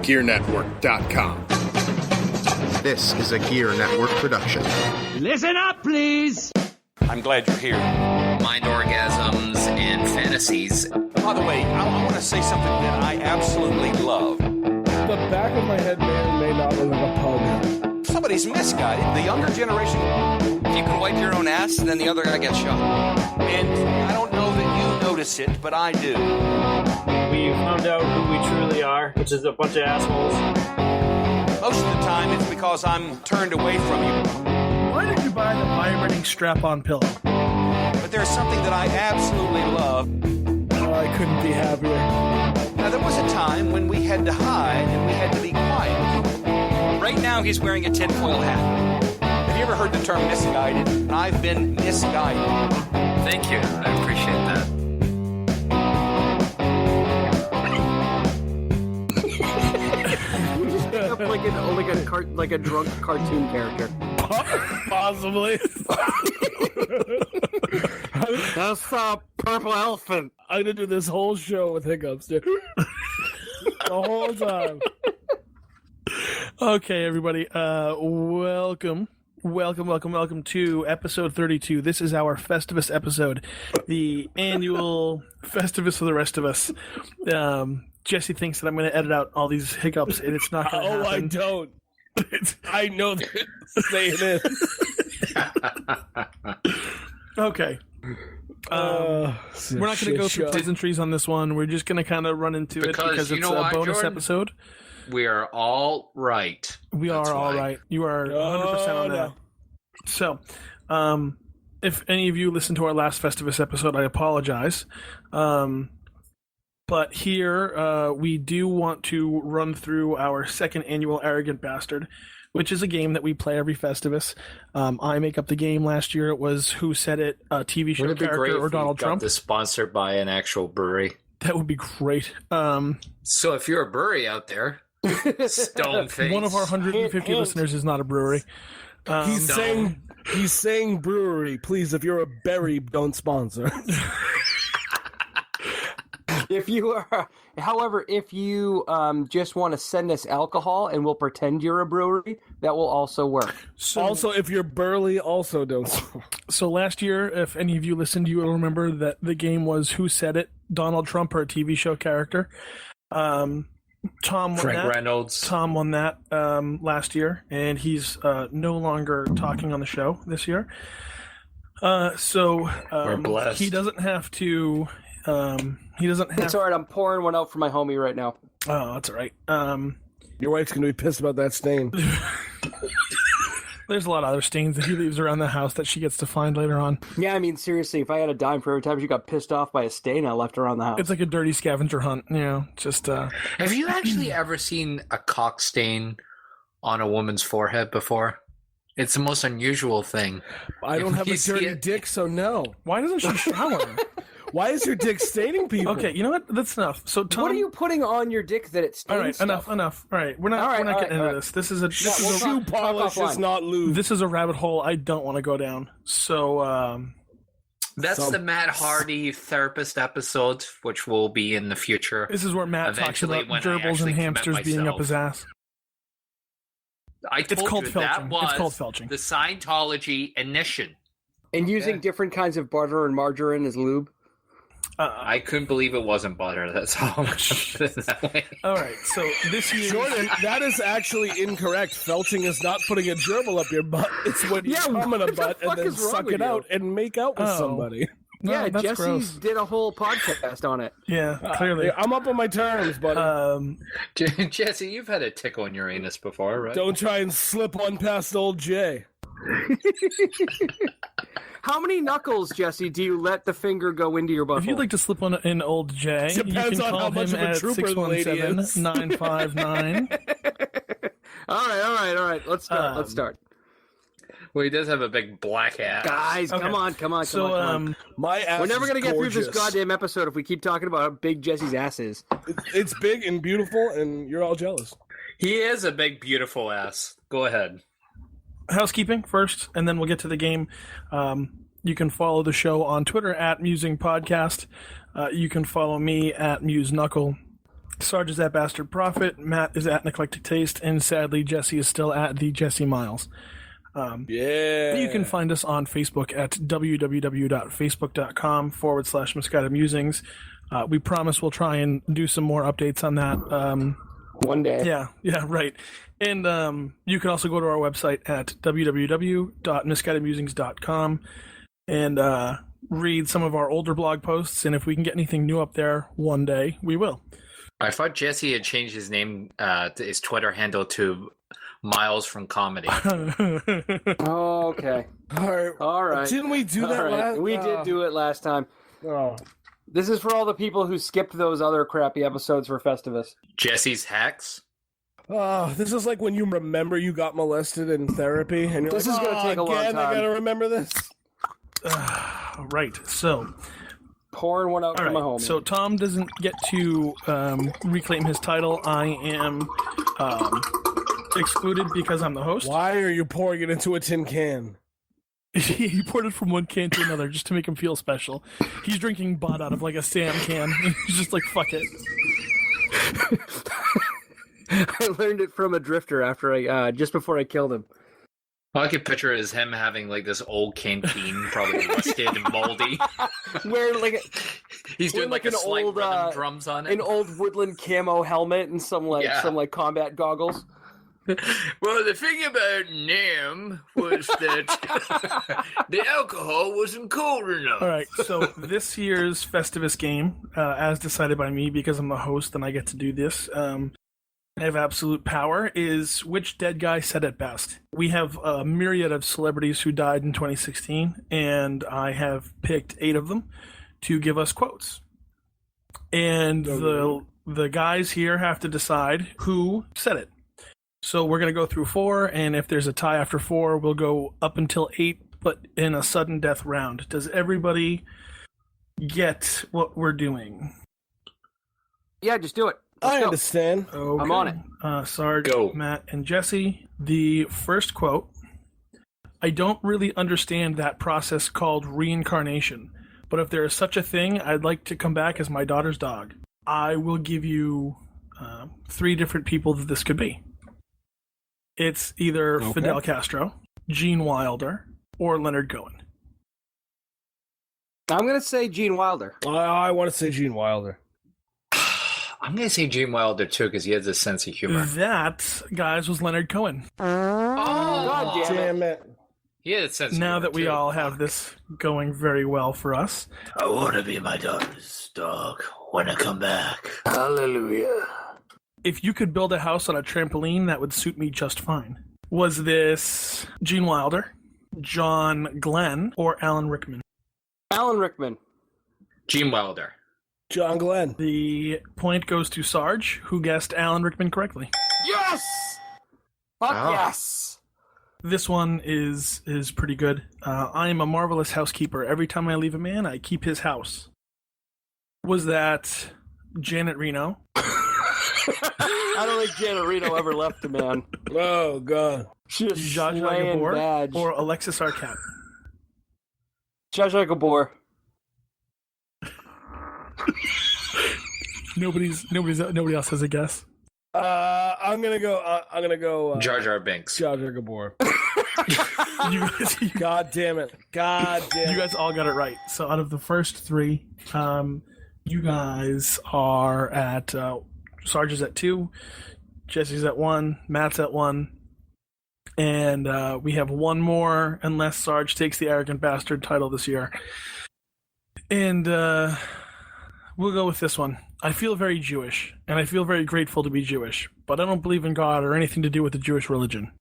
GearNetwork.com. This is a Gear Network production. Listen up, please! I'm glad you're here. Mind orgasms and fantasies. By the way, I want to say something that I absolutely love. The back of my head may or may not look like a pug. Somebody's misguided. The younger generation... If you can wipe your own ass, then the other guy gets shot. And I don't know that you notice it, but I do. We found out who we truly are, which is a bunch of assholes. Most of the time, it's because I'm turned away from you. Why did you buy the vibrating strap-on pillow? But there's something that I absolutely love. Oh, I couldn't be happier. Now, there was a time when we had to hide and we had to be quiet. Right now, he's wearing a tinfoil hat. Have you ever heard the term misguided? I've been misguided. Thank you. I appreciate that. like a drunk cartoon character. Possibly. That's a purple elephant. I'm gonna do this whole show with hiccups, dude. The whole time. Okay, everybody. Welcome to episode 32. This is our Festivus episode, the annual Festivus for the rest of us. Jesse thinks that I'm going to edit out all these hiccups, and it's not going to happen. I don't. I know that. Say it is. Okay. We're not going to go through pleasantries on this one. We're just going to kind of run into it because it's a bonus episode. We are all right. We are all right. You are 100% on that. So, if any of you listened to our last Festivus episode, I apologize. But here, we do want to run through our second annual Arrogant Bastard, which is a game that we play every Festivus. I make up the game. Last year it was Who Said It, a TV show character, or Donald Trump. Got this sponsored by an actual brewery. That would be great. So if you're a brewery out there, Stoneface. One of our 150 listeners is not a brewery. He's saying brewery. Please, if you're a berry, don't sponsor. If you are, however, if you just want to send us alcohol and we'll pretend you're a brewery, that will also work. So, also, if you're burly, also don't. So last year, if any of you listened, you will remember that the game was Who Said It, Donald Trump, or a TV show character. Tom won Frank Reynolds. Tom won that last year, and he's no longer talking on the show this year. So we're blessed. He doesn't have to. It's all right. I'm pouring one out for my homie right now. Oh, that's all right. Your wife's gonna be pissed about that stain. There's a lot of other stains that he leaves around the house that she gets to find later on. Yeah, I mean, seriously, if I had a dime for every time she got pissed off by a stain I left around the house. It's like a dirty scavenger hunt, you know, just... Have you actually ever seen a cock stain on a woman's forehead before? It's the most unusual thing. I don't have a dirty dick, so no. Why doesn't she shower? Why is your dick staining people? Okay, you know what? That's enough. So, Tom, what are you putting on your dick that it stains? All right, stuff? enough. All right, we're not getting into this. This is a shoe polish is not lube. This is a rabbit hole I don't want to go down. So, that's the Matt Hardy therapist episode, which will be in the future. This is where Matt talks about gerbils and hamsters being up his ass. It's called felching. It's called felching. The Scientology initiation. And using different kinds of butter and margarine as lube. I couldn't believe it wasn't butter. That's all. That way. All right, so this year, Jordan, that is actually incorrect. Felching is not putting a gerbil up your butt. It's when you come in a butt and then suck it out and make out with somebody. No, yeah, Jesse did a whole podcast on it. Yeah, clearly. I'm up on my terms, buddy. Jesse, you've had a tickle in your anus before, right? Don't try and slip one past old Jay. How many knuckles, Jesse, do you let the finger go into your butthole? If you'd like to slip on in old Jay, depends you can on call how much him of a at trooper the lady is. 617-959. All right. Let's start. Well, he does have a big black ass. Guys, Okay. come on. My ass We're never going to get gorgeous. through this goddamn episode if we keep talking about how big Jesse's ass is. It's big and beautiful, and you're all jealous. He is a big, beautiful ass. Go ahead. Housekeeping first, and then we'll get to the game. You can follow the show on Twitter at Musing Podcast. You can follow me at Muse Knuckle. Sarge is at Bastard Prophet, Matt is at Eclectic Taste, and sadly, Jesse is still at the Jesse Miles. You can find us on Facebook at www.facebook.com/Misguided Musings. We promise we'll try and do some more updates on that. One day. Yeah, right. And you can also go to our website at www.misguidedmusings.com and read some of our older blog posts. And if we can get anything new up there one day, we will. I thought Jesse had changed his name, his Twitter handle to Miles from Comedy. Oh, okay. All right. Didn't we do that last? We did do it last time. Oh. This is for all the people who skipped those other crappy episodes for Festivus. Jesse's Hacks? Oh, this is like when you remember you got molested in therapy, and you're This like, is gonna take a long again, I time." gotta remember this. Right. So, Pouring one out all from my right. home. So Tom doesn't get to reclaim his title. I am excluded because I'm the host. Why are you pouring it into a tin can? He poured it from one can to another just to make him feel special. He's drinking Bud out of like a Sam can. He's just like, fuck it. I learned it from a drifter after I just before I killed him. All I could picture is him having like this old canteen, probably rusted and moldy. Wearing like He's doing like an a slight old, rhythm drums on it. an old woodland camo helmet and some combat goggles. Well, the thing about Nam was that the alcohol wasn't cold enough. All right, so this year's Festivus game, as decided by me because I'm the host and I get to do this, I have absolute power, is which dead guy said it best. We have a myriad of celebrities who died in 2016, and I have picked 8 of them to give us quotes. And the guys here have to decide who said it. So we're going to go through 4, and if there's a tie after 4, we'll go up until 8, but in a sudden death round. Does everybody get what we're doing? Yeah, just do it. Let's I go. understand. Okay. I'm on it. Sarge, Go. Matt, and Jesse. The first quote, I don't really understand that process called reincarnation, but if there is such a thing, I'd like to come back as my daughter's dog. I will give you 3 different people that this could be. It's either Fidel Castro, Gene Wilder, or Leonard Cohen. I'm going to say Gene Wilder. I want to say Gene Wilder. I'm going to say Gene Wilder too because he has a sense of humor. That, guys, was Leonard Cohen. God Damn it. He had a sense of Now humor that we too. all have this going very well for us. I want to be my daughter's dog when I come back. Hallelujah. If you could build a house on a trampoline, that would suit me just fine. Was this Gene Wilder, John Glenn, or Alan Rickman? Alan Rickman. Gene Wilder. John Glenn. The point goes to Sarge, who guessed Alan Rickman correctly. Yes! Fuck Wow. yes! This one is pretty good. I am a marvelous housekeeper. Every time I leave a man, I keep his house. Was that Janet Reno? I don't think Janet Reno ever left a man. Oh, God. She was Zsa Zsa slaying Gabor, badge. or Alexis Arquette? Zsa Zsa Gabor. Nobody else has a guess. I'm gonna go. Jar Jar Binks. Jar Jar Gabor. You God damn it. God damn it. You guys all got it right. So out of the first 3, you guys are at Sarge is at 2, Jesse's at 1, Matt's at 1, and we have one more unless Sarge takes the arrogant bastard title this year. And we'll go with this one. I feel very Jewish, and I feel very grateful to be Jewish, but I don't believe in God or anything to do with the Jewish religion.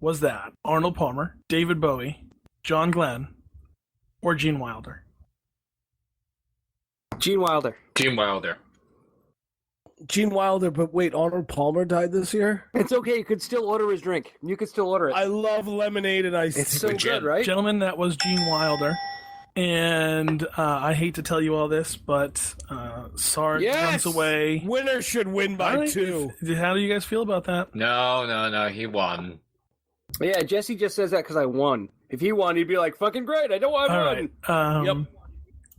Was that Arnold Palmer, David Bowie, John Glenn, or Gene Wilder? Gene Wilder. Gene Wilder. Gene Wilder, but wait, Arnold Palmer died this year? It's okay. You could still order his drink. You could still order it. I love lemonade and ice. It's so Legit. good, right? Gentlemen, that was Gene Wilder. And I hate to tell you all this, but Sarge runs away. Winner should win by All right. 2. How do you guys feel about that? No, he won. Yeah, Jesse just says that because I won. If he won, he'd be like, fucking great. I know I All won. right. Yep.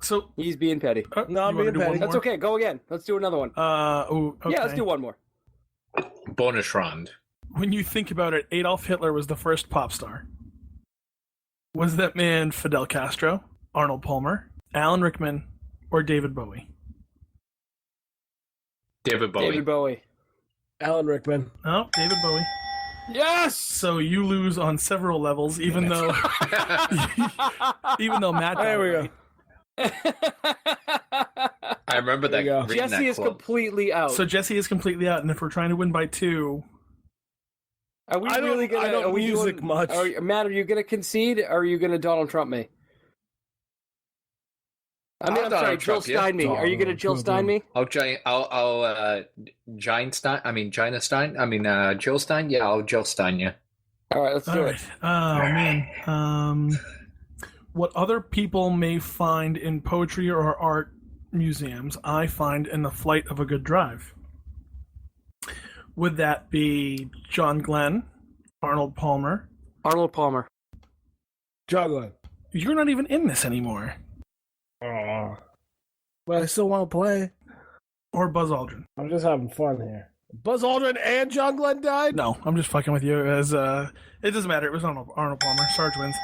So He's being petty. No, I'm you wanna being do one petty. That's more? okay. Go again. Let's do another one. Okay. Yeah, let's do one more. Bonus round. When you think about it, Adolf Hitler was the first pop star. Was that man Fidel Castro, Arnold Palmer, Alan Rickman, or David Bowie? David Bowie. David Bowie. Alan Rickman. Oh, David Bowie. Yes. So you lose on several levels, even though Matt. There we go. I remember that. There you go. reading Jesse that is quote. completely out. So Jesse is completely out, and if we're trying to win by 2, Are we I don't- really gonna? I don't are we music doing, much. Matt, are you gonna concede? Or are you gonna Donald Trump me? I mean, I'll I'm sorry, Donald Jill Trump you. Stein me. Are you gonna Jill Stein me? Giant Stein. I mean, Gina Stein. I mean, Jill Stein. Yeah, I'll Jill Stein you. All right, let's do all it. right. Oh man. What other people may find in poetry or art museums, I find in the Flight of a Good Drive. Would that be John Glenn, Arnold Palmer? Arnold Palmer. Juggling. You're not even in this anymore. Oh. But I still want to play. Or Buzz Aldrin? I'm just having fun here. Buzz Aldrin and John Glenn died? No, I'm just fucking with you. As it doesn't matter. It was Arnold Palmer. Sarge wins.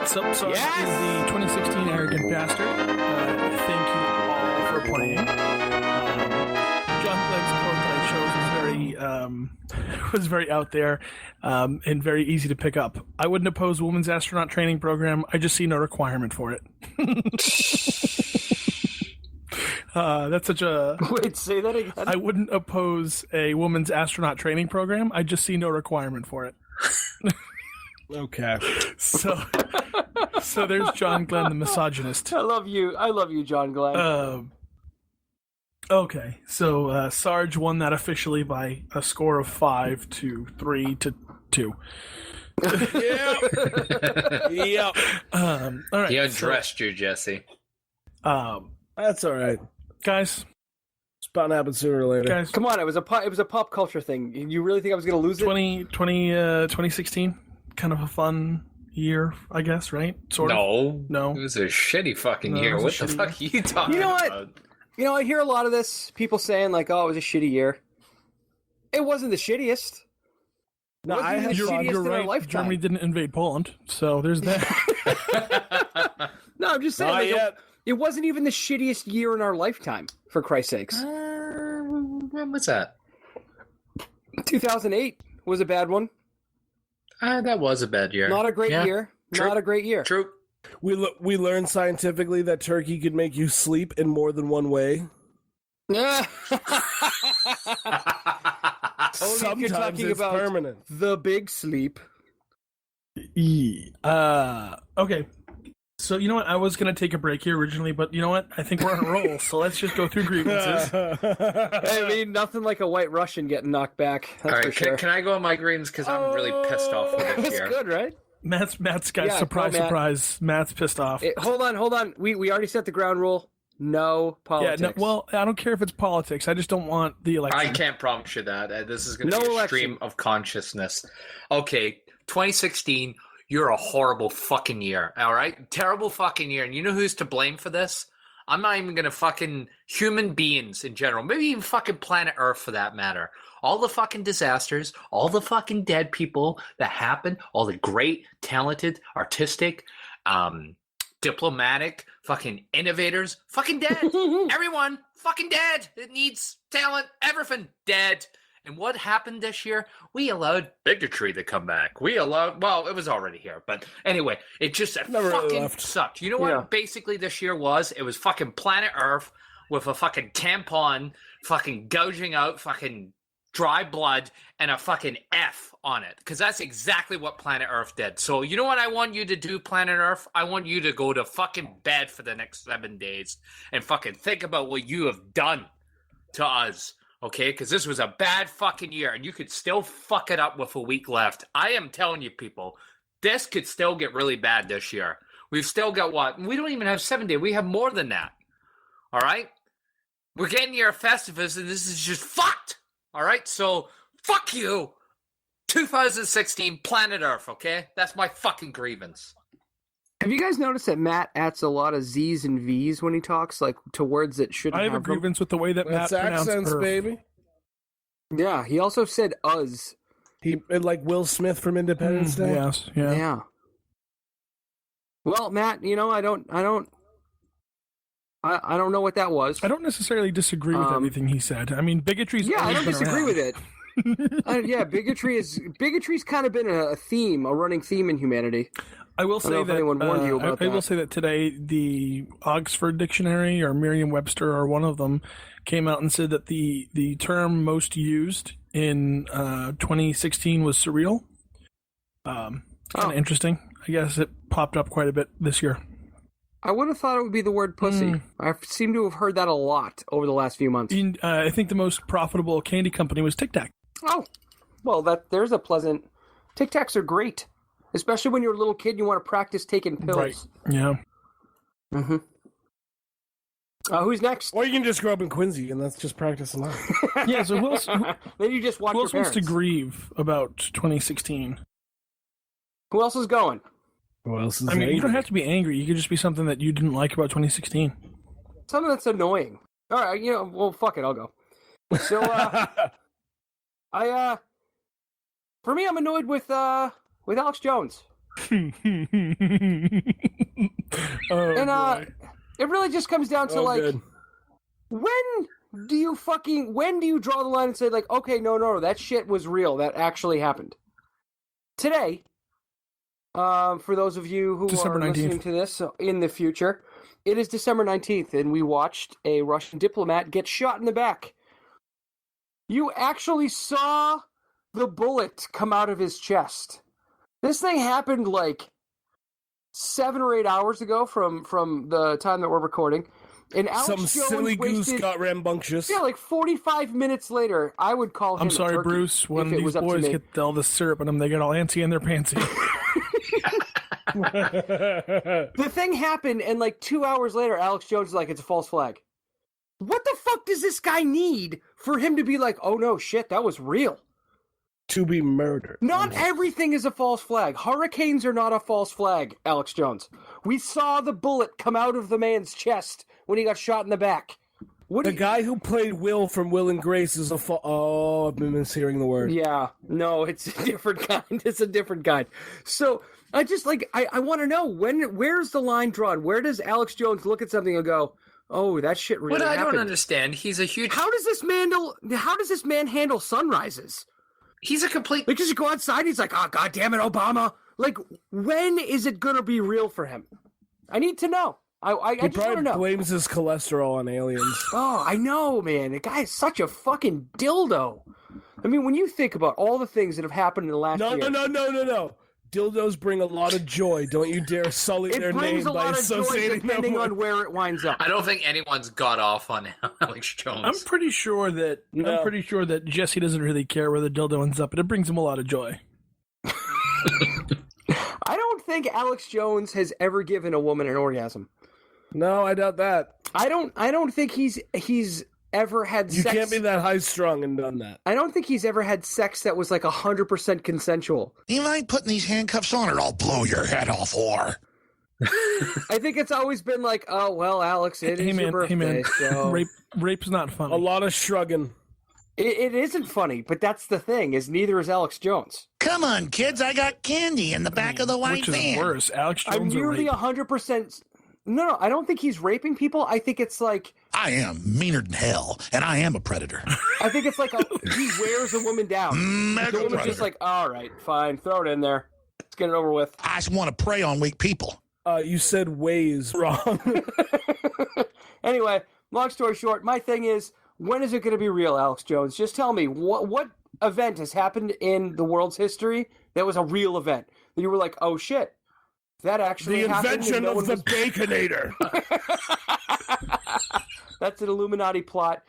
So Sarge is the 2016 Arrogant Bastard. Thank you all for playing. John Glenn's quote that I chose was very out there and very easy to pick up. I wouldn't oppose a women's astronaut training program. I just see no requirement for it. That's such a... Wait, say that again. I wouldn't oppose a woman's astronaut training program. I just see no requirement for it. Okay. So there's John Glenn, the misogynist. I love you, John Glenn. Okay, so Sarge won that officially by a score of 5 to 3 to 2. Yep. All right. He undressed you, Jesse. That's all right. Guys. It's bound to happen sooner or later. Guys, Come on, it was a pop culture thing. You really think I was going to lose it? 2016, kind of a fun year, I guess, right? Sort of. No. It was a shitty fucking No, it year. was a What the shitty fuck are you talking You know what? about? You know, I hear a lot of this, people saying like, "Oh, it was a shitty year." It wasn't the shittiest. No, Wasn't I the had shittiest fun. You're in our right. lifetime. Germany didn't invade Poland, so there's that. No, I'm just saying. Not Like, yet. it wasn't even the shittiest year in our lifetime, for Christ's sakes. When was that? 2008 was a bad one. That was a bad year. Not a great Yeah. year. True. Not a great year. True. We learned scientifically that turkey could make you sleep in more than one way. Only if you're Sometimes talking it's about permanent. the big sleep. Okay. So, you know what? I was going to take a break here originally, but you know what? I think we're on a roll, so let's just go through grievances. I mean, nothing like a white Russian getting knocked back. That's All right, for sure. can I go on my greens? Because I'm really pissed off with this That's year. good, right? Matt's guys, Yeah, surprise, go, Matt. surprise. Matt's pissed off. Hold on. We already set the ground rule. No politics. Yeah, no, well, I don't care if it's politics. I just don't want the election. I can't promise you that. This is going to No be a election. stream of consciousness. Okay, 2016, you're a horrible fucking year, all right? Terrible fucking year. And you know who's to blame for this? I'm not even going to fucking human beings in general, maybe even fucking planet Earth for that matter. All the fucking disasters, all the fucking dead people that happened, all the great, talented, artistic, diplomatic, fucking innovators, fucking dead. Everyone fucking dead. It needs talent, everything dead. And what happened this year? We allowed bigotry to come back. Well, it was already here. But anyway, it just Never really fucking left. sucked. You know what Yeah. basically this year was? It was fucking planet Earth with a fucking tampon fucking gouging out fucking dry blood and a fucking F on it. Because that's exactly what planet Earth did. So you know what I want you to do, planet Earth? I want you to go to fucking bed for the next 7 days and fucking think about what you have done to us. Okay, because this was a bad fucking year, and you could still fuck it up with a week left. I am telling you, people, this could still get really bad this year. We've still got what? We don't even have 7 days. We have more than that. All right? We're getting near Festivus, and this is just fucked. All right? So, fuck you. 2016, planet Earth, okay? That's my fucking grievance. Have you guys noticed that Matt adds a lot of Z's and V's when he talks, like to words that shouldn't I have a have them? grievance with the way that Matt That's pronounced accents, Earth. baby. Yeah, he also said "us." He like Will Smith from Independence Day. Yes, yeah. Yeah. Well, Matt, you know, I don't know what that was. I don't necessarily disagree with everything he said. I mean, bigotry's Yeah, I always don't been disagree around. with it. Yeah, bigotry's kind of been a running theme in humanity. I will I don't say know if that anyone warned you about I will that. say that today the Oxford Dictionary or Merriam-Webster or one of them came out and said that the term most used in 2016 was surreal. Kind of interesting. I guess it popped up quite a bit this year. I would have thought it would be the word pussy. I seem to have heard that a lot over the last few months. I think the most profitable candy company was Tic Tac. Oh, well, there's a pleasant. Tic Tacs are great, especially when you're a little kid. You want to practice taking pills. Right. Yeah. Mm-hmm. Who's next? Or you can just grow up in Quincy and that's just practice enough. Yeah. So who Then you just watch your else wants parents. to grieve about 2016? Who else is going? Who else is I mean, you don't angry? have to be angry. You could just be something that you didn't like about 2016. Something that's annoying. All right, you know, well, fuck it, I'll go. So, for me, I'm annoyed with Alex Jones, Oh, and boy. it really just comes down to good. when do you draw the line and say like, okay, no, that shit was real, that actually happened. Today, for those of you who December are 19th. listening to this in the future, it is December 19th, and we watched a Russian diplomat get shot in the back. You actually saw the bullet come out of his chest. This thing happened like 7 or 8 hours ago from the time that we're recording. And Alex Some Jones silly goose wasted, got rambunctious. yeah, like 45 minutes later, I would call him I'm a sorry, turkey Bruce. When if it these was up to boys me. get all this syrup in them, they get all antsy in their pantsy. The thing happened, and like 2 hours later, Alex Jones is like, it's a false flag. What the fuck does this guy need for him to be like, oh no, shit, that was real? To be murdered. Not everything is a false flag. Hurricanes are not a false flag, Alex Jones. We saw the bullet come out of the man's chest when he got shot in the back. The guy who played Will from Will and Grace is a Oh, I've been mishearing the word. Yeah, no, it's a different kind. It's a different kind. So I just like I want to know where's the line drawn? Where does Alex Jones look at something and go, "Oh, that shit really What I happened"? don't understand, he's a huge. How does this man handle sunrises? He's a complete. Like, does he go outside? He's like, "Oh, God damn it, Obama!" Like, when is it gonna be real for him? I need to know. I He just want to probably know. blames his cholesterol on aliens. Oh, I know, man. The guy is such a fucking dildo. I mean, when you think about all the things that have happened in the last No. year, Dildos bring a lot of joy. Don't you dare sully their it name brings a by lot of joy associating depending them on with... where it winds up. I don't think anyone's got off on Alex Jones. I'm pretty sure that Jesse doesn't really care where the dildo ends up, but it brings him a lot of joy. I don't think Alex Jones has ever given a woman an orgasm. No, I doubt that. I don't think he's ever had You sex. can't be that high-strung and done that. I don't think he's ever had sex that was like 100% consensual. Do you mind putting these handcuffs on or I'll blow your head off, whore? I think it's always been like, oh, well, Alex, it is your birthday, so... Rape's not funny. A lot of shrugging. It isn't funny, but that's the thing, is neither is Alex Jones. Come on, kids, I got candy in the back of the white Which is van. worse, Alex I'm Jones or nearly rape? 100%... No, I don't think he's raping people. I think it's like... I am meaner than hell, and I am a predator. I think it's like he wears a woman down. Mega The woman's predator. just like, all right, fine, throw it in there. Let's get it over with. I just want to prey on weak people. You said ways wrong. Anyway, long story short, my thing is, when is it going to be real, Alex Jones? Just tell me, what event has happened in the world's history that was a real event? That you were like, oh shit, that actually The happened. invention and no of one the was- Baconator. That's an Illuminati plot.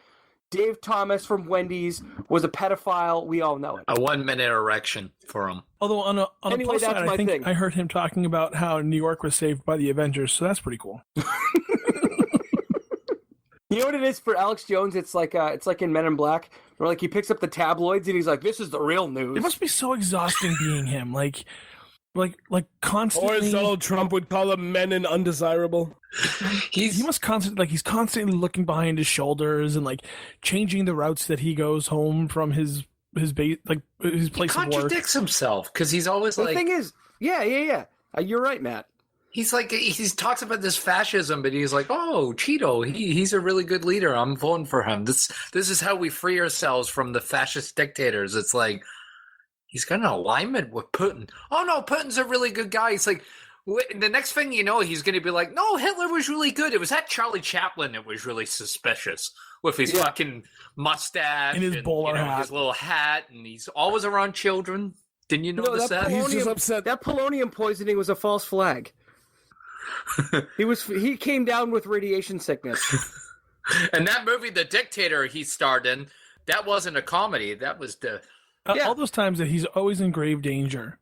Dave Thomas from Wendy's was a pedophile. We all know it. A 1 minute erection for him. Although on a Anyway, plus that's side, my I think thing. I heard him talking about how New York was saved by the Avengers, so that's pretty cool. You know what it is for Alex Jones? It's like in Men in Black, where like he picks up the tabloids and he's like, "This is the real news." It must be so exhausting being him. Like, like constantly. Or as Donald Trump would call them, men and undesirable. He must constantly he's constantly looking behind his shoulders and like changing the routes that he goes home from his base, like his place of work. He contradicts himself because he's always The like. thing is, yeah. You're right, Matt. He's like he talks about this fascism, but he's like, oh, Cheeto, he's a really good leader. I'm voting for him. This is how we free ourselves from the fascist dictators. It's like he's got an alignment with Putin. Oh no, Putin's a really good guy. It's like the next thing you know, he's going to be like, no, Hitler was really good. It was that Charlie Chaplin that was really suspicious with his fucking mustache and his bowler hat, his little hat, and he's always around children. Didn't you notice that? He's just upset. That polonium poisoning was a false flag. He came down with radiation sickness. And that movie, The Dictator, he starred in, that wasn't a comedy. That was all those times that he's always in grave danger.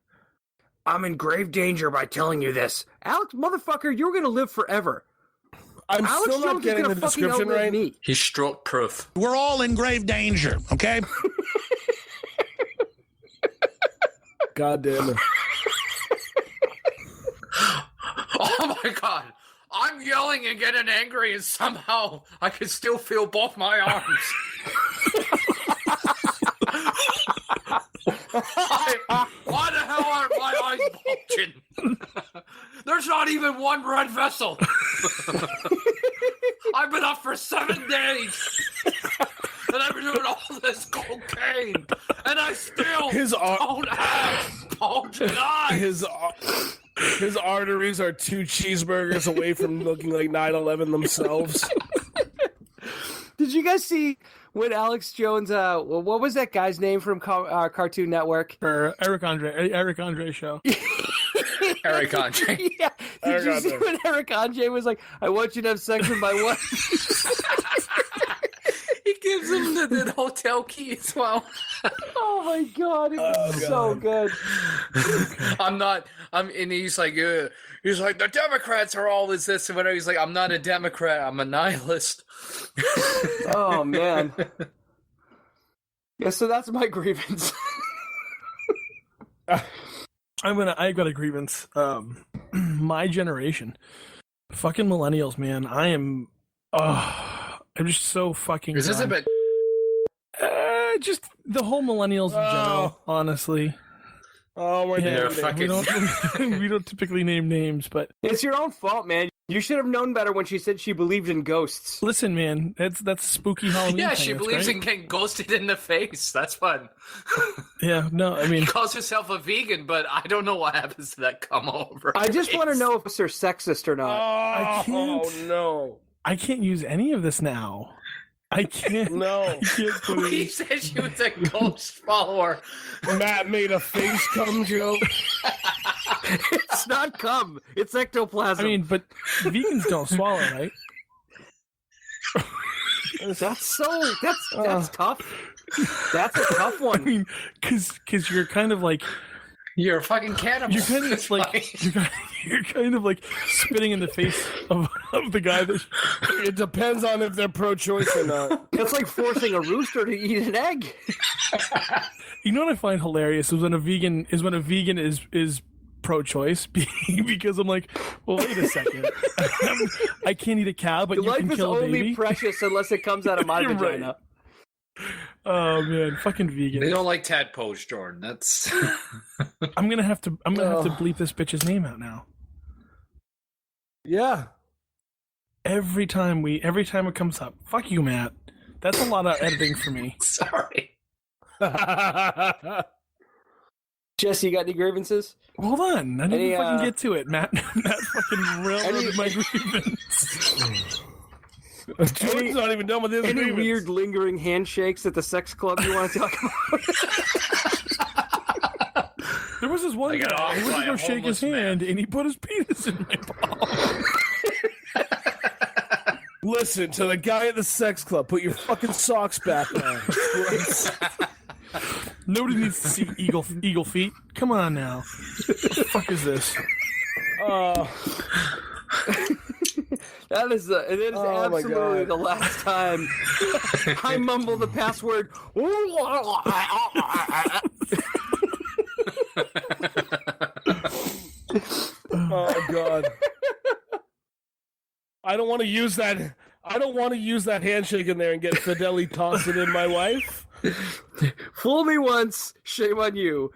I'm in grave danger by telling you this, Alex, motherfucker. You're gonna live forever. I'm Alex still not Jones getting the description right. Me. He's stroke proof. We're all in grave danger, okay? God damn it. Oh my god. I'm yelling and getting angry, and somehow I can still feel both my arms. Why the hell aren't my eyes bulging? There's not even one red vessel. I've been up for 7 days. And I've been doing all this cocaine. And I still don't have bulging eyes. His arteries are 2 cheeseburgers away from looking like 9/11 themselves. Did you guys see when Alex Jones? What was that guy's name from Cartoon Network? Eric Andre show. Eric Andre. Yeah. Did you see when Eric Andre was like, "I want you to have sex with my wife"? He gives him the hotel key as well. Oh my god, it was so good. And he's like, the Democrats are all this and whatever. He's like, I'm not a Democrat, I'm a nihilist. Oh man. Yeah, so that's my grievance. I've got a grievance. My generation. Fucking millennials, man. I'm just so fucking. Is this a bit? Just the whole millennials in general, honestly. Oh, we don't typically name names, but it's your own fault, man. You should have known better when she said she believed in ghosts. Listen, man, that's spooky Halloween. Yeah, she believes in getting ghosted in the face. That's fun. Yeah, no, I mean, she calls herself a vegan, but I don't know what happens to that come over. I just want to know if they're sexist or not. Oh no. I can't use any of this now. I can't. No. I can't He said she was a ghost follower. Matt made a face cum joke. It's not cum. It's ectoplasm. I mean, but vegans don't swallow, right? That's tough. That's a tough one. I mean, because you're kind of like. You're a fucking cannibal. You're kind of like you're kind of like spitting in the face of the guy that. It depends on if they're pro-choice or not. It's like forcing a rooster to eat an egg. You know what I find hilarious is when a vegan is pro-choice because I'm like, well, wait a second, I can't eat a cow, but you can kill a baby. Life is only precious unless it comes out of my vagina. Right. Oh man, fucking vegan. They don't like tadpoles, Jordan. That's. I'm gonna have to bleep this bitch's name out now. Yeah. Every time it comes up, fuck you, Matt. That's a lot of editing for me. Sorry. Jesse, you got any grievances? Hold on, I didn't even fucking get to it. Matt fucking railroaded my grievance. Jordan's not even done with his Any grievance. weird lingering handshakes at the sex club you want to talk about? There was this one guy. I went to go shake his hand, and he put his penis in my palm. Listen to the guy at the sex club. Put your fucking socks back on. Nobody needs to see eagle feet. Come on now. What the fuck is this? It is absolutely the last time I mumble the password. Oh God. I don't want to use that. I don't want to use that handshake in there and get Fideli tossing in my wife. Fool me once, shame on you.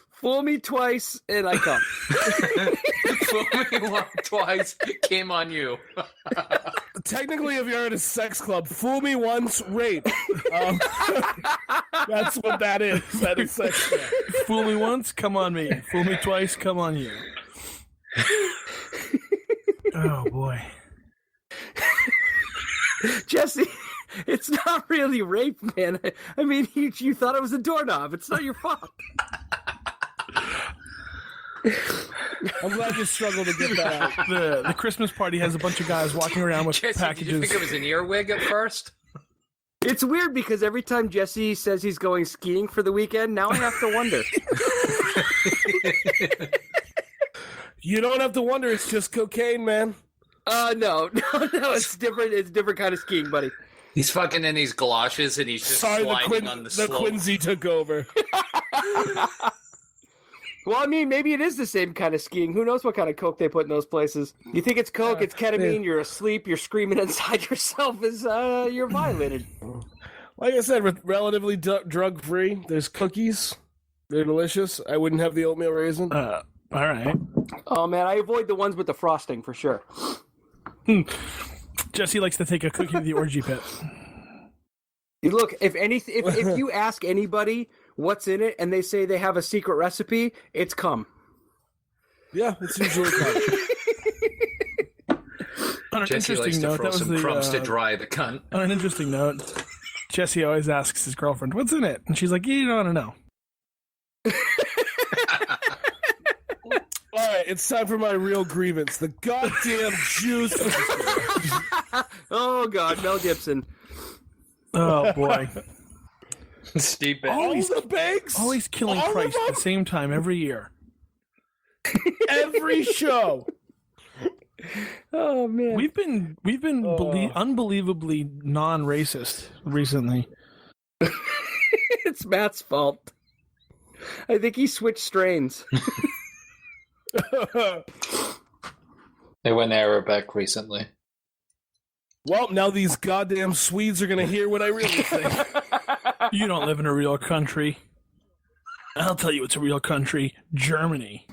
Fool me twice, and I come. Fool me once, twice, came on you. Technically, if you're at a sex club, fool me once, rape. That's what that is. That is sex club. Fool me once, come on me. Fool me twice, come on you. Oh, boy. Jesse, it's not really rape, man. I mean, you thought it was a doorknob. It's not your fault. I'm glad you struggled to get that out. The Christmas party has a bunch of guys walking around with Jesse, packages. did you think it was an earwig at first? It's weird because every time Jesse says he's going skiing for the weekend, now I have to wonder. You don't have to wonder. It's just cocaine, man. No. It's different. It's a different kind of skiing, buddy. He's fucking in these galoshes and he's just sliding on the slope. Quincy took over. Well, I mean, maybe it is the same kind of skiing. Who knows what kind of coke they put in those places? You think it's coke, it's ketamine, you're asleep, you're screaming inside yourself as you're violated. Like I said, relatively drug-free. There's cookies. They're delicious. I wouldn't have the oatmeal raisin. All right. Oh, man, I avoid the ones with the frosting for sure. Jesse likes to take a cookie to the orgy pit. Look, if you ask anybody what's in it and they say they have a secret recipe, it's cum. Yeah, it's usually cum. On an Jesse likes interesting to note, throw that was some the, crumbs to dry the cunt. On an interesting note, Jesse always asks his girlfriend, "What's in it?" And she's like, "You don't want to know." All right, it's time for my real grievance. The goddamn Jews. Oh, God, Mel Gibson. Oh, boy. Steve Banks. Always the banks. Always killing All of Christ at them? the same time every year. Every show. Oh, man. We've been unbelievably non-racist recently. It's Matt's fault. I think he switched strains. They went Arabic recently. Well, now these goddamn Swedes are going to hear what I really think. You don't live in a real country. I'll tell you it's a real country. Germany.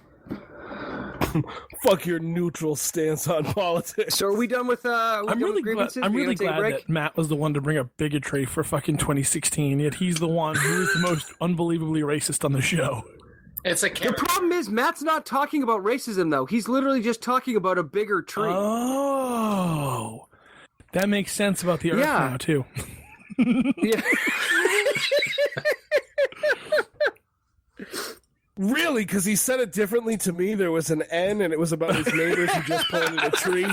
Fuck your neutral stance on politics. So are we done with I'm really glad that Matt was the one to bring up bigotry for fucking 2016, yet he's the one who is the most unbelievably racist on the show. It's a The problem is Matt's not talking about racism, though. He's literally just talking about a bigger tree. Oh. That makes sense about the Earth now, too. Yeah. Really? Because he said it differently to me. There was an N, and it was about his neighbors who just planted a tree.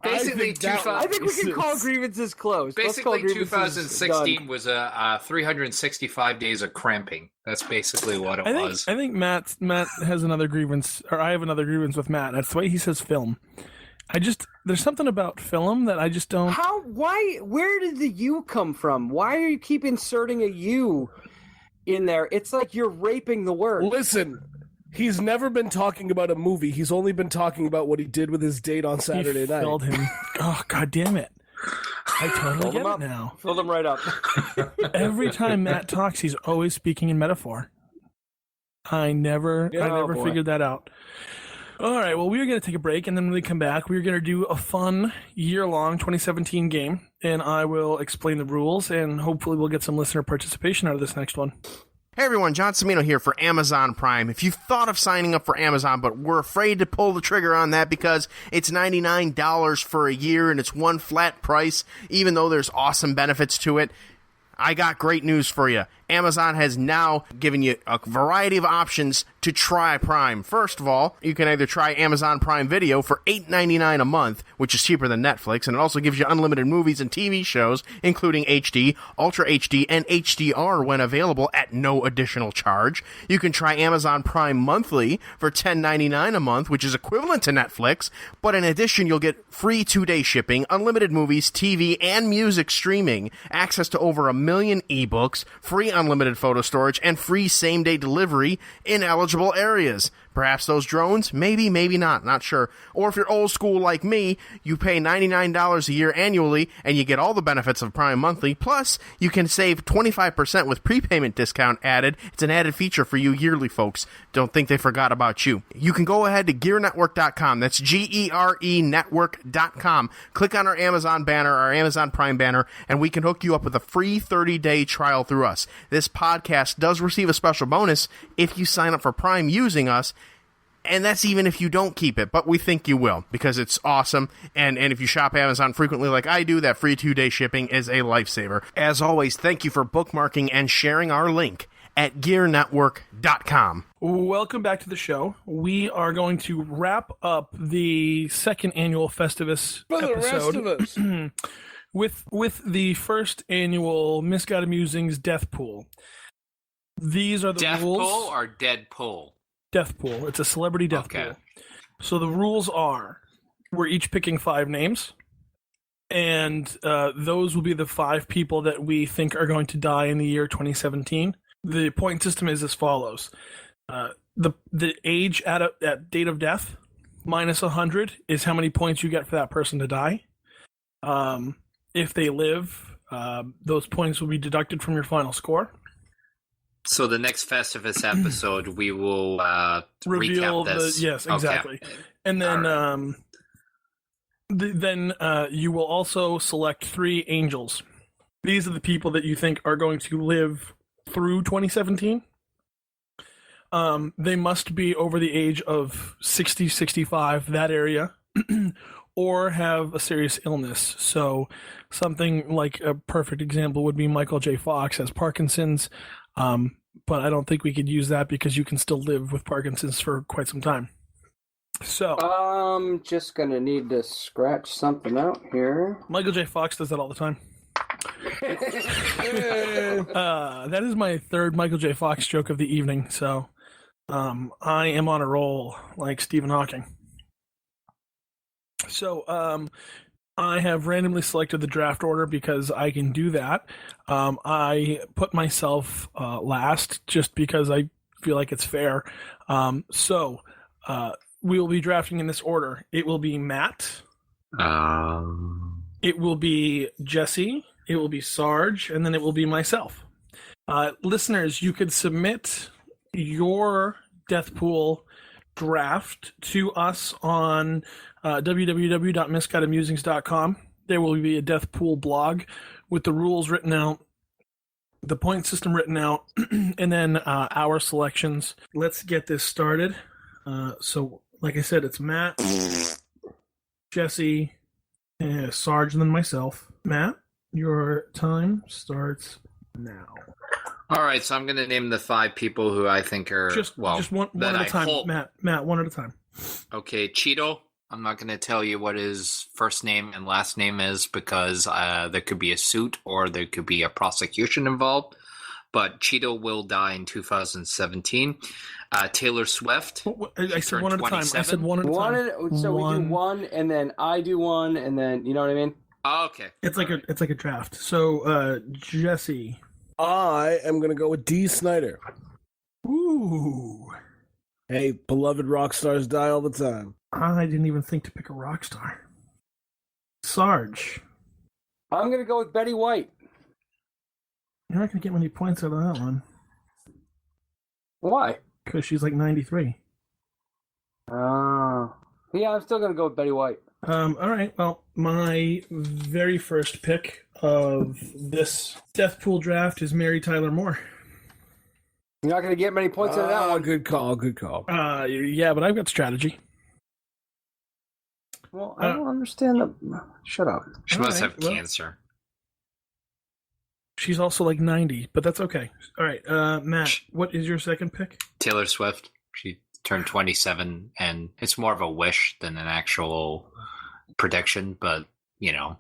Basically, I think we can call grievances closed. Basically, 2016 was 365 days of cramping. That's basically what it was. I think Matt has another grievance, or I have another grievance with Matt. That's the way he says film. There's something about film that I just don't... Where did the U come from? Why do you keep inserting a U in there? It's like you're raping the word. Listen, he's never been talking about a movie. He's only been talking about what he did with his date on Saturday night. Filled him. Oh, God damn it. I totally get it now. Filled him right up. Every time Matt talks, he's always speaking in metaphor. I never figured that out. All right, well, we're going to take a break, and then when we come back, we're going to do a fun year-long 2017 game, and I will explain the rules, and hopefully we'll get some listener participation out of this next one. Hey everyone, John Cimino here for Amazon Prime. If you've thought of signing up for Amazon but were afraid to pull the trigger on that because it's $99 for a year and it's one flat price, even though there's awesome benefits to it, I got great news for you. Amazon has now given you a variety of options to try Prime. First of all, you can either try Amazon Prime Video for $8.99 a month, which is cheaper than Netflix, and it also gives you unlimited movies and TV shows, including HD, Ultra HD, and HDR when available at no additional charge. You can try Amazon Prime Monthly for $10.99 a month, which is equivalent to Netflix, but in addition, you'll get free 2-day shipping, unlimited movies, TV, and music streaming, access to over 1 million ebooks, free unlimited photo storage, and free same-day delivery in eligible areas. Perhaps those drones? Maybe, maybe not sure. Or if you're old school like me, you pay $99 a year annually, and you get all the benefits of Prime monthly, plus you can save 25% with prepayment discount added. It's an added feature for you yearly folks. Don't think they forgot about you. You can go ahead to gearnetwork.com. That's GERE network.com. Click on our Amazon banner, our Amazon Prime banner, and we can hook you up with a free 30-day trial through us. This podcast does receive a special bonus if you sign up for Prime using us, and that's even if you don't keep it, but we think you will, because it's awesome, and if you shop Amazon frequently like I do, that free 2-day shipping is a lifesaver. As always, thank you for bookmarking and sharing our link at gearnetwork.com. Welcome back to the show. We are going to wrap up the second annual Festivus For the episode rest of us. with the first annual Misguided Musings Death Pool. These are the Death rules. pool or dead pool? Death pool. It's a celebrity death pool. So the rules are, we're each picking 5 names, and those will be the 5 people that we think are going to die in the year 2017. The point system is as follows: the age at date of death minus 100 is how many points you get for that person to die. If they live, those points will be deducted from your final score. So the next Festivus episode, we will Reveal recap this. yes, exactly. Okay. And then then you will also select 3 angels. These are the people that you think are going to live through 2017. They must be over the age of 60, 65, that area, or have a serious illness. So something like a perfect example would be Michael J. Fox has Parkinson's. But I don't think we could use that because you can still live with Parkinson's for quite some time. So I'm just gonna need to scratch something out here. Michael J. Fox does that all the time. That is my 3rd Michael J. Fox joke of the evening. So I am on a roll like Stephen Hawking. So I have randomly selected the draft order because I can do that. I put myself last just because I feel like it's fair. So we will be drafting in this order. It will be Matt. It will be Jesse. It will be Sarge. And then it will be myself. Listeners, you could submit your Death Pool draft to us on www.misguidedmusings.com. There will be a Death Pool blog with the rules written out, the point system written out, and then our selections. Let's get this started. So, like I said, it's Matt, Jesse, Sarge, and then myself. Matt, your time starts now. All right, so I'm going to name the 5 people who I think are Just one at a time, Matt. One at a time. Okay, Cheeto. I'm not going to tell you what his first name and last name is because there could be a suit or there could be a prosecution involved. But Cheeto will die in 2017. Taylor Swift. I said one at a time. I said one at a time. So we do one, and then I do one, and then you know what I mean. Oh, okay. It's like a draft. So Jesse. I am going to go with D. Snyder. Ooh. Hey, beloved rock stars die all the time. I didn't even think to pick a rock star. Sarge. I'm going to go with Betty White. You're not going to get many points out of that one. Why? Because she's like 93. Yeah, I'm still going to go with Betty White. All right. Well, my very first pick of this Death Pool draft is Mary Tyler Moore. You're not going to get many points out of that one. Good call, good call. Yeah, but I've got strategy. Well, I don't understand the... Shut up. She must have cancer. She's also like 90, but that's okay. All right, Matt, what is your second pick? Taylor Swift. She turned 27, and it's more of a wish than an actual prediction, but, you know.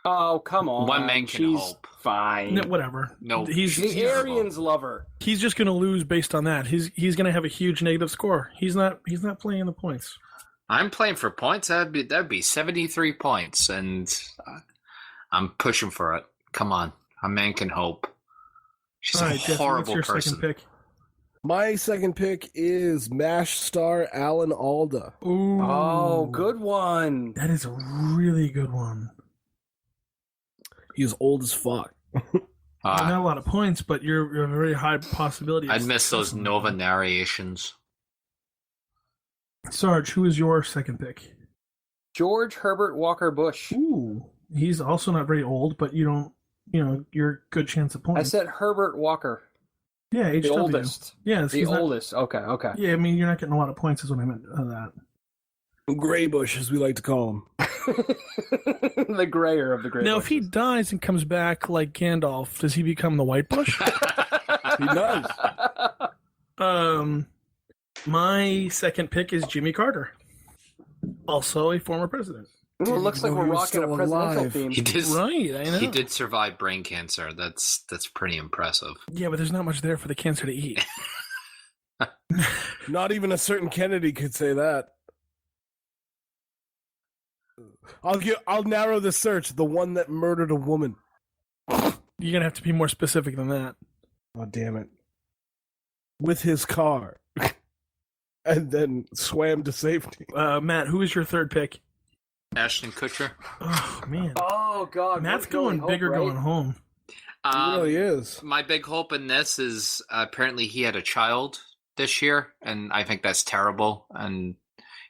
Oh, come on. One man can hope. Fine. No, whatever. No, the Aryans love her. He's just going to lose based on that. He's going to have a huge negative score. He's not playing the points. I'm playing for points. That'd be 73 points, and I'm pushing for it. Come on. A man can hope. She's All a right, Jesse, horrible what's your person. second pick? My second pick is MASH star Alan Alda. Ooh. Oh, good one. That is a really good one. He's old as fuck. Not a lot of points, but you're a very high possibility. I'd miss those Nova narrations. Sarge, who is your second pick? George Herbert Walker Bush. Ooh, he's also not very old, but you're a good chance of I points. said Herbert Walker. Yeah, HW. The oldest. Yeah, The oldest. Okay. Yeah, I mean, you're not getting a lot of points, is what I meant by that. Gray Bush, as we like to call him. The grayer of the gray Now, bushes. if he dies and comes back like Gandalf, does he become the White Bush? He does. My second pick is Jimmy Carter, also a former president. It looks like know we're he was rocking a still presidential alive. theme. He did. Right, I know. He did survive brain cancer. That's pretty impressive. Yeah, but there's not much there for the cancer to eat. Not even a certain Kennedy could say that. I'll narrow the search. The one that murdered a woman. You're gonna have to be more specific than that. Oh, damn it. With his car. And then swam to safety. Matt, who is your third pick? Ashton Kutcher. Oh man, Oh God, Matt's what's going going bigger right? going home. He really is. My big hope in this is apparently he had a child this year, and I think that's terrible. And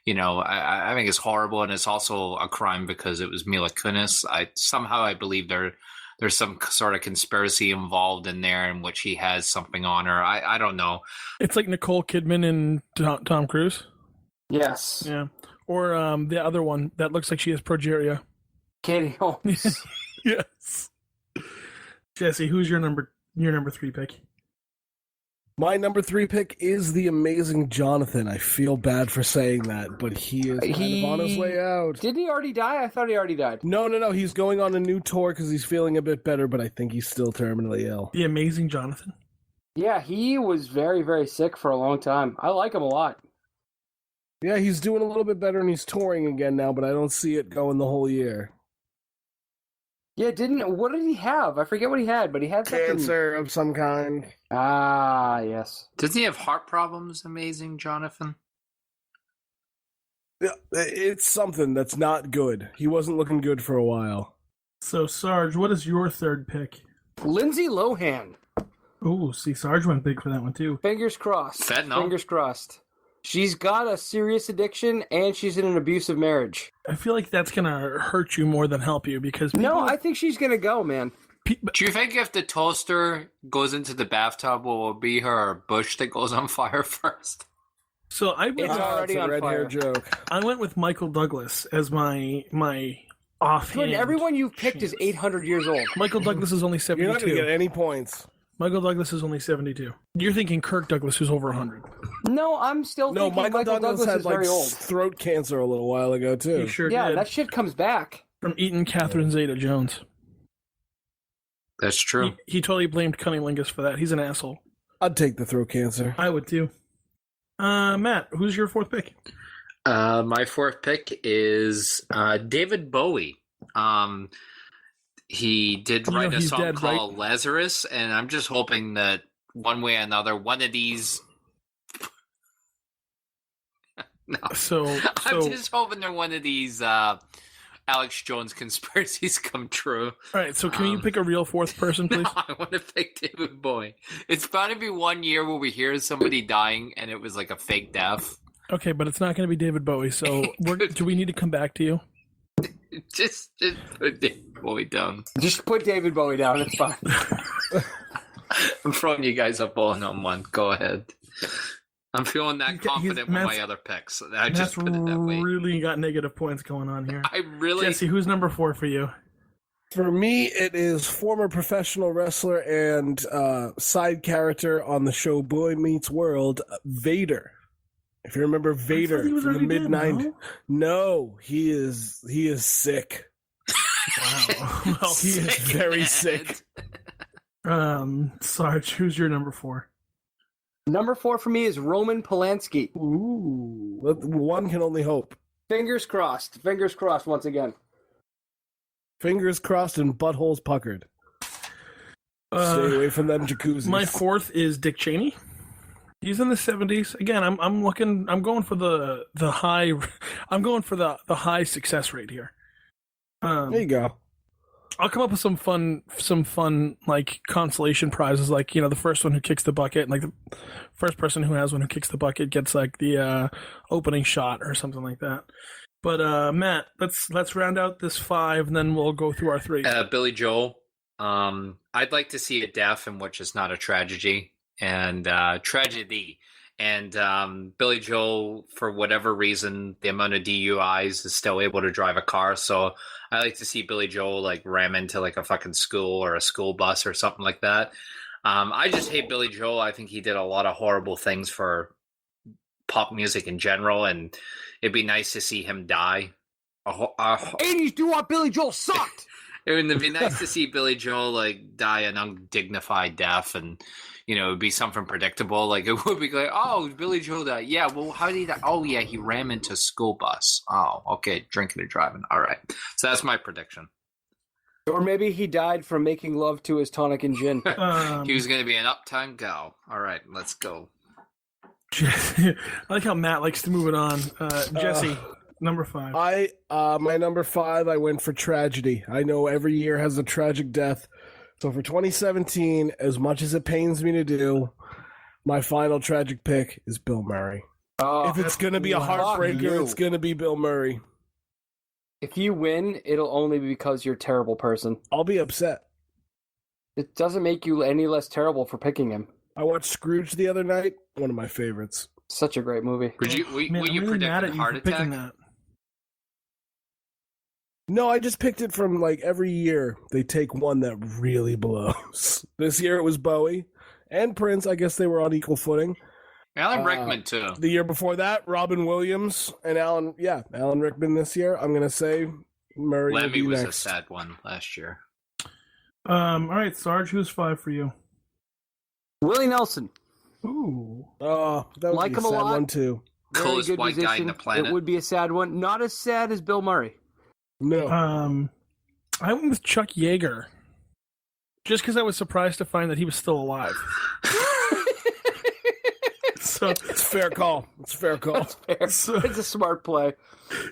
I think it's horrible, and it's also a crime because it was Mila Kunis. I believe there's some sort of conspiracy involved in there in which he has something on her. I don't know. It's like Nicole Kidman and Tom Cruise. Yes. Yeah, or the other one that looks like she has progeria. Katie Holmes. Yes. Jesse, who's your number 3 pick? My number 3 pick is the amazing Jonathan. I feel bad for saying that, but he is kind of on his way out. Didn't he already die? I thought he already died. No. He's going on a new tour because he's feeling a bit better, but I think he's still terminally ill. The amazing Jonathan. Yeah, he was very, very sick for a long time. I like him a lot. Yeah, he's doing a little bit better and he's touring again now, but I don't see it going the whole year. Yeah, what did he have? I forget what he had, but he had something. Cancer of some kind. Ah, yes. Doesn't he have heart problems, amazing Jonathan? Yeah, it's something that's not good. He wasn't looking good for a while. So Sarge, what is your third pick? Lindsay Lohan. Oh, see, Sarge went big for that one too. Fingers crossed. Fentanyl? Fingers crossed. She's got a serious addiction, and she's in an abusive marriage. I feel like that's gonna hurt you more than help you because I think she's gonna go, man. Do you think if the toaster goes into the bathtub, will it be her bush that goes on fire first? So I It's already It's a on red fire. hair joke. I went with Michael Douglas as my offhand. Good, everyone you've picked is 800 years old. Michael Douglas is only You're not going to 72. get any points. Michael Douglas is only 72. You're thinking Kirk Douglas, who's over 100. No, I'm still No, thinking Michael Douglas had is very old. throat cancer a little while ago, too. He sure Yeah, did. that shit comes back. From eating Catherine Zeta-Jones. That's true. He totally blamed Cunnilingus for that. He's an asshole. I'd take the throat cancer. I would too. Matt, who's your fourth pick? My fourth pick is David Bowie. He did write a he's song dead, called right? Lazarus, and I'm just hoping that one way or another, one of these. No, So I'm just hoping that one of these Alex Jones conspiracies come true. all right. So can you pick a real fourth person, please? No, I want to pick David Bowie. It's bound to be 1 year where we hear somebody dying and it was like a fake death. Okay, but it's not going to be David Bowie. So do we need to come back to you? Just put David Bowie down. Just put David Bowie down. It's fine. I'm throwing you guys up all on one. Go ahead. I'm feeling that confident with my other picks. I just put it that way. Really got negative points going on here. I really. Jesse, who's number 4 for you? For me, it is former professional wrestler and side character on the show Boy Meets World, Vader. If you remember Vader he was from the already dead, mid-90s. No, he is sick. Wow. Well, He is very sick. Sarge, who's your number 4? Number 4 for me is Roman Polanski. Ooh. One can only hope. Fingers crossed. Fingers crossed once again. Fingers crossed and buttholes puckered. Stay away from them jacuzzis. My fourth is Dick Cheney. He's in the 70s. Again, I'm going for the high. I'm going for the high success rate here. There you go. I'll come up with some fun like consolation prizes, like the first one who kicks the bucket, and like the first person who has one who kicks the bucket gets like the opening shot or something like that. But Matt, let's round out this 5, and then we'll go through our 3. Billy Joel. I'd like to see a death in which is not a tragedy and tragedy. And Billy Joel, for whatever reason, the amount of DUIs is still able to drive a car. So I like to see Billy Joel like ram into like a fucking school or a school bus or something like that. I just hate Billy Joel. I think he did a lot of horrible things for pop music in general, and it'd be nice to see him die. 80s doo-wop Billy Joel sucked! It would be nice to see Billy Joel like die an undignified death, and it would be something predictable. Like it would be like, oh, Billy Joel died. Yeah, well, how did he die? Oh, yeah, he ran into a school bus. Oh, okay, drinking and driving. All right, so that's my prediction. Or maybe he died from making love to his tonic and gin. He was going to be an uptime gal. All right, let's go. I like how Matt likes to move it on. Jesse, number 5. My number 5, I went for tragedy. I know every year has a tragic death. So for 2017, as much as it pains me to do, my final tragic pick is Bill Murray. If it's going to be a heartbreaker, it's going to be Bill Murray. If you win, it'll only be because you're a terrible person. I'll be upset. It doesn't make you any less terrible for picking him. I watched Scrooge the other night. One of my favorites. Such a great movie. Were you really mad at predicting you heart for picking attack? that. No, I just picked it from like every year they take one that really blows. This year it was Bowie and Prince. I guess they were on equal footing. Alan Rickman too. The year before that, Robin Williams and Alan Rickman this year. I'm gonna say Murray. Lemmy was next. a sad one last year. All right, Sarge, who's 5 for you? Willie Nelson. Ooh. Oh, that would Like be a him a sad lot. one too. Very Coolest good white guy in musician. the planet. It would be a sad one. Not as sad as Bill Murray. No. I went with Chuck Yeager, just because I was surprised to find that he was still alive. So it's a fair call. It's a fair call. That's fair. So- It's a smart play.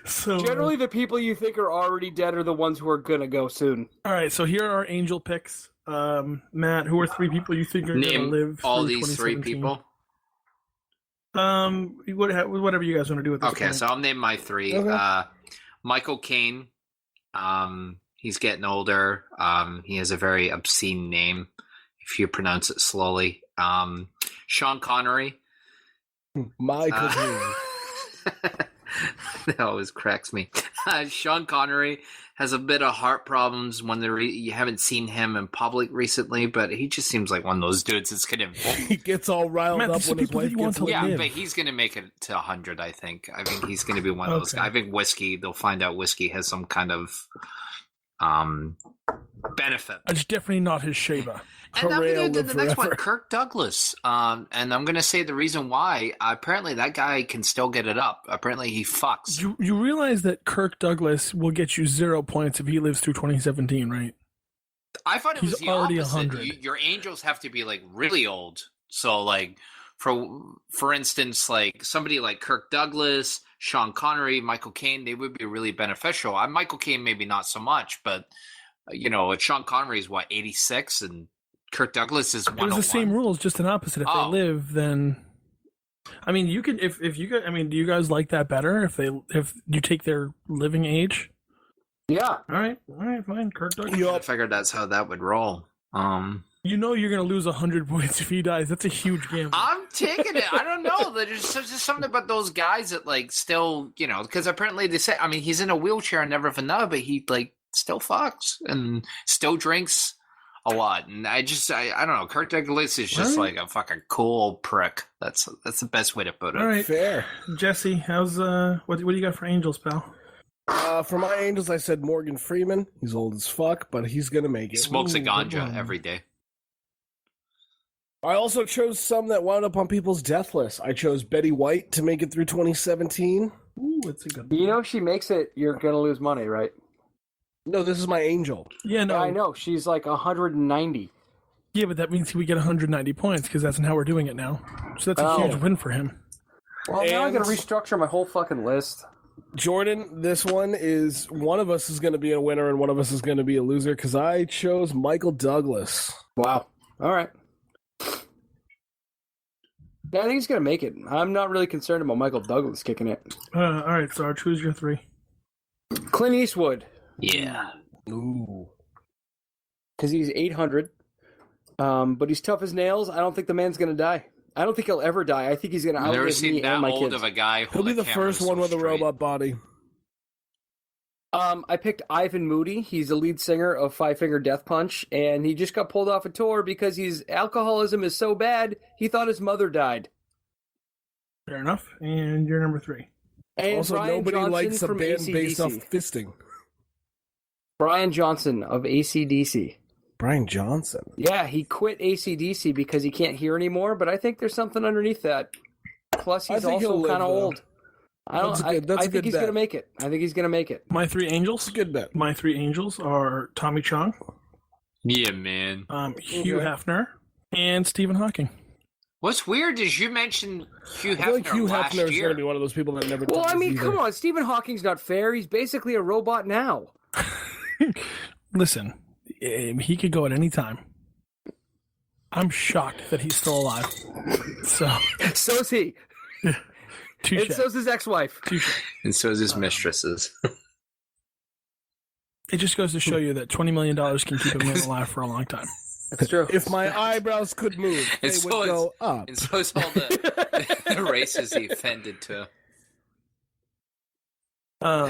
So Generally, the people you think are already dead are the ones who are gonna go soon. all right. So here are our angel picks. Matt, who are 3 people you think are going to Name live all through these 3 2017? people. Whatever you guys want to do with this. Okay, point. so I'll name my 3. Okay. Michael Caine. He's getting older. He has a very obscene name if you pronounce it slowly. Sean Connery. Michael That always cracks me. Sean Connery has a bit of heart problems when you haven't seen him in public recently, but he just seems like one of those dudes that's gonna. He gets all riled Matt, up these are when his people that wife you want gets to laid. Yeah, live. but he's gonna make it to 100. I think he's gonna be one of those Okay. guys. I think whiskey. They'll find out whiskey has some kind of benefit. It's definitely not his Sheba. And I'm Hooray, going to I'll do the live next one, forever. Kirk Douglas. And I'm going to say the reason why. Apparently, that guy can still get it up. Apparently, he fucks. You realize that Kirk Douglas will get you 0 points if he lives through 2017, right? I thought it was He's the already opposite. 100. Your angels have to be like really old. So, like for instance, like somebody like Kirk Douglas, Sean Connery, Michael Caine, they would be really beneficial. Michael Caine maybe not so much, but Sean Connery is 86 and Kirk Douglas is 101. It was the same rules, just an opposite. If Oh. they live, then I mean, you could if you guys. I mean, do you guys like that better if you take their living age? Yeah. All right, fine. Kirk Douglas. I figured that's how that would roll. You know you're gonna lose 100 points if he dies. That's a huge gamble. I'm taking it. I don't know. There's just something about those guys that like still, because apparently they say, I mean, he's in a wheelchair and never know, but he like still fucks and still drinks a lot. And I don't know. Kirk Douglas is just like a fucking cool prick. That's the best way to put it. All right, Fair. Jesse, how's what do you got for angels, pal? For my angels, I said Morgan Freeman. He's old as fuck, but he's gonna make He it. smokes a Ooh, ganja good one. every day. I also chose some that wound up on people's death list. I chose Betty White to make it through 2017. Ooh, it's a good one. You know, if she makes it, you're gonna lose money, right? No, this is my angel. Yeah, no, Yeah, I know. She's like 190. Yeah, but that means we get 190 points because that's how we're doing it now. So that's a huge win for him. Well, now I got to restructure my whole fucking list. Jordan, this one is one of us is going to be a winner and one of us is going to be a loser because I chose Michael Douglas. Wow. All right. Yeah, I think he's going to make it. I'm not really concerned about Michael Douglas kicking it. All right, Sarge, who's your 3? Clint Eastwood. Yeah. Ooh. Because he's 800. But he's tough as nails. I don't think the man's going to die. I don't think he'll ever die. I think he's going to I've never outlive seen me that and my old kids. of a guy. He'll be the first one with a robot body. I picked Ivan Moody. He's the lead singer of Five Finger Death Punch, and he just got pulled off a tour because his alcoholism is so bad, he thought his mother died. Fair enough. And you're number 3. And Also, Brian nobody Johnson likes a from band based off AC/DC. fisting. Brian Johnson of AC/DC. Brian Johnson. Yeah, he quit AC/DC because he can't hear anymore, but I think there's something underneath that. Plus, he's also kind of old. I think he's going to make it. I think he's going to make it. My 3 angels? Good bet. My 3 angels are Tommy Chong, Yeah, man. Hugh Hefner, and Stephen Hawking. What's weird is you mentioned Hugh I feel like Hefner Hugh last Hefner is year. going to be one of those people that never. Well, I dies mean, either. come on. Stephen Hawking's not fair. He's basically a robot now. Listen, he could go at any time. I'm shocked that he's still alive. So's he. Touche. And so's his ex-wife. And so is his mistresses. It just goes to show you that $20 million can keep a man alive for a long time. That's true. If my eyebrows could move, they And would so go up. And so is all the races he offended to. All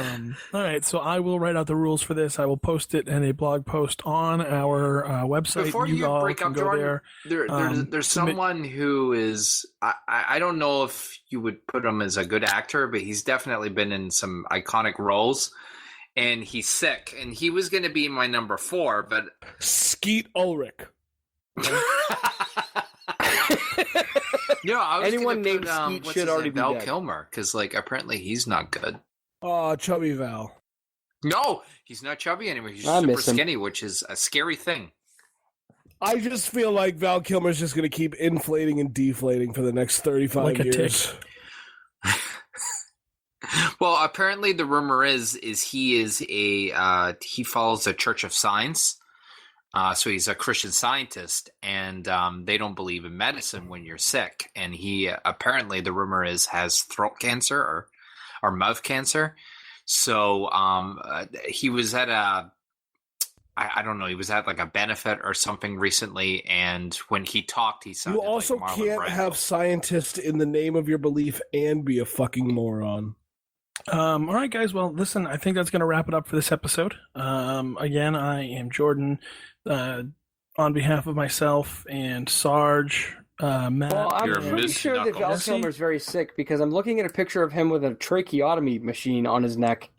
right, so I will write out the rules for this. I will post it in a blog post on our website. Before you all break can up, go Jordan, there. there's submit- someone who is I don't know if you would put him as a good actor, but he's definitely been in some iconic roles, and he's sick, and he was going to be my number 4, but Skeet Ulrich. no, I was Anyone gonna named put, Skeet what's should his already name? be Val dead. Kilmer, because like apparently he's not good. Oh, Chubby Val. No, he's not chubby anymore. He's I super miss him. skinny, which is a scary thing. I just feel like Val Kilmer's just going to keep inflating and deflating for the next 35 Like a years. tick. Well, apparently the rumor is he follows the Church of Science, so he's a Christian Scientist, and they don't believe in medicine when you're sick. And he apparently the rumor is has throat cancer or mouth cancer. So he was at I don't know, he was at like a benefit or something recently, and when he talked, he sounded You also like Marlon can't Brando. have scientist in the name of your belief and be a fucking moron. All right, guys. Well, listen, I think that's going to wrap it up for this episode. Again, I am Jordan. On behalf of myself and Sarge, Matt. Well, I'm You're pretty Miss sure that Val Knuckles. Kilmer's very sick because I'm looking at a picture of him with a tracheotomy machine on his neck.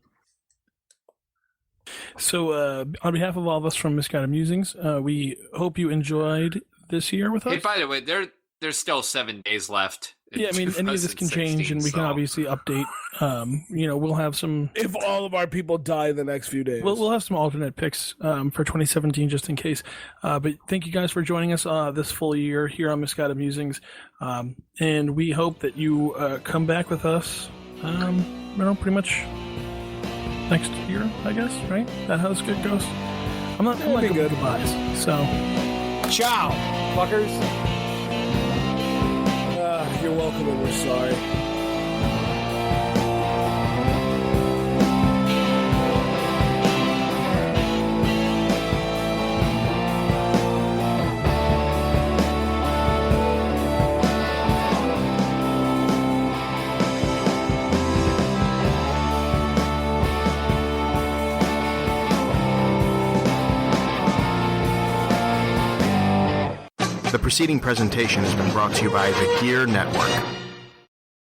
So, on behalf of all of us from Misguided Musings, we hope you enjoyed this year with us. Hey, by the way, there's still 7 days left. in Yeah, I mean, any of this can 2016, change, and we can so- obviously update. We'll have some. If all of our people die in the next few days. We'll have some alternate picks for 2017 just in case. But thank you guys for joining us this full year here on Misguided Musings, and we hope that you come back with us. Pretty much next year, I guess. Right? That how this good goes. I'm not be good good. goodbyes. So. Ciao, fuckers. You're welcome and we're sorry. The preceding presentation has been brought to you by the Gear Network.